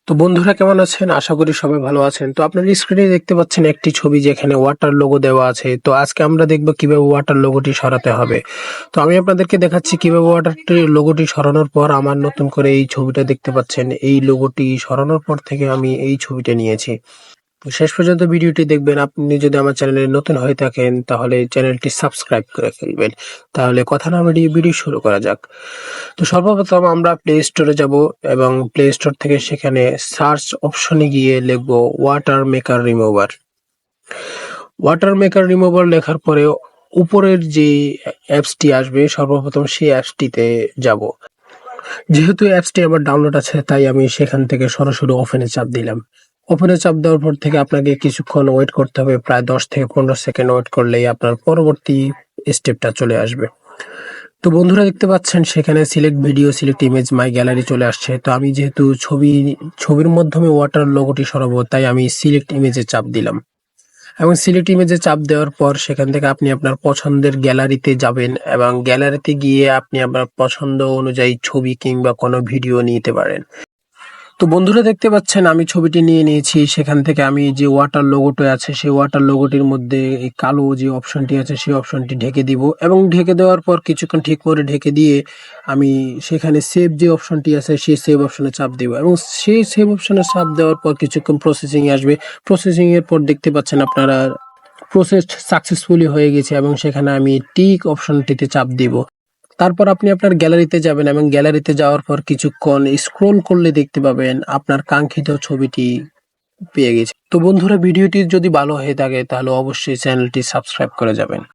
তো বন্ধুরা কেমন আছেন? আশা করি সবাই ভালো আছেন। তো আপনার স্ক্রিনে দেখতে পাচ্ছেন একটি ছবি যেখানে ওয়াটার লোগো দেওয়া আছে। তো আজকে আমরা দেখব কিভাবে ওয়াটার লোগোটি সরাতে হবে। তো আমি আপনাদেরকে দেখাচ্ছি কিভাবে লোগোটি সরানোর পর আমার নতুন করে এই ছবিটা দেখতে পাচ্ছেন। এই লোগোটি সরানোর পর থেকে আমি এই ছবিটা নিয়েছি। তো শেষ পর্যন্ত ভিডিওটি দেখবেন। আপনি যদি আমার চ্যানেলে নতুন হয়ে থাকেন তাহলে চ্যানেলটি সাবস্ক্রাইব করে ফেলবেন। তাহলে কথা না বাড়িয়ে ভিডিও শুরু করা যাক। তো সর্বপ্রথম আমরা প্লে স্টোরে যাব এবং প্লে স্টোর থেকে সেখানে সার্চ অপশনে গিয়ে লিখব water maker remover. Water maker remover লেখার পরে উপরের যে অ্যাপসটি আসবে সর্বপ্রথম সেই অ্যাপসটিতে যাব। যেহেতু অ্যাপসটি আমার ডাউনলোড আছে তাই আমি সেখান থেকে সরাসরি ওপেনে চাপ দিলাম। ওপেনে চাপ দেওয়ার পর থেকে আপনাকে কিছুক্ষণ ওয়েট করতে হবে, প্রায় 10 থেকে 15 সেকেন্ড ওয়েট করলেই আপনার পরবর্তী স্টেপটা চলে আসবে। তো বন্ধুরা দেখতে পাচ্ছেন সেখানে সিলেক্ট ভিডিও, সিলেক্ট ইমেজ, মাই গ্যালারি চলে আসছে। তো আমি যেহেতু ছবির মাধ্যমে ওয়াটার লোগোটি সরাবো তাই আমি সিলেক্ট ইমেজে চাপ দিলাম এবং সিলেক্ট ইমেজে চাপ দেওয়ার পর সেখান থেকে আপনি আপনার পছন্দের গ্যালারিতে যাবেন এবং গ্যালারিতে গিয়ে আপনি আপনার পছন্দ অনুযায়ী ছবি কিংবা কোনো ভিডিও নিতে পারেন। তো বন্ধুরা দেখতে পাচ্ছেন আমি ছবিটি নিয়ে নিয়েছি। সেখান থেকে আমি যে ওয়াটার লোগোটা আছে সেই ওয়াটার লোগোটির মধ্যে এই কালো যে অপশনটি আছে সেই অপশনটি ঢেকে দিব এবং ঢেকে দেওয়ার পর কিছুক্ষণ ঠিক করে ঢেকে দিয়ে আমি সেখানে সেভ যে অপশনটি আছে সেই সেভ অপশনে চাপ দিব এবং সেই সেভ অপশনে চাপ দেওয়ার পর কিছুক্ষণ প্রসেসিং আসবে। প্রসেসিং এর পর দেখতে পাচ্ছেন আপনারা প্রসেস সাকসেসফুলি হয়ে গেছে এবং সেখানে আমি টিক অপশনটিতে চাপ দিব। তারপর আপনি আপনার গ্যালারিতে যাবেন এবং গ্যালারিতে যাওয়ার পর কিছুক্ষণ স্ক্রল করলে দেখতে পাবেন আপনার কাঙ্ক্ষিত ছবিটি পেয়ে গেছে। তো বন্ধুরা ভিডিওটি যদি ভালো হয়ে থাকে তাহলে অবশ্যই চ্যানেলটি সাবস্ক্রাইব করে যাবেন।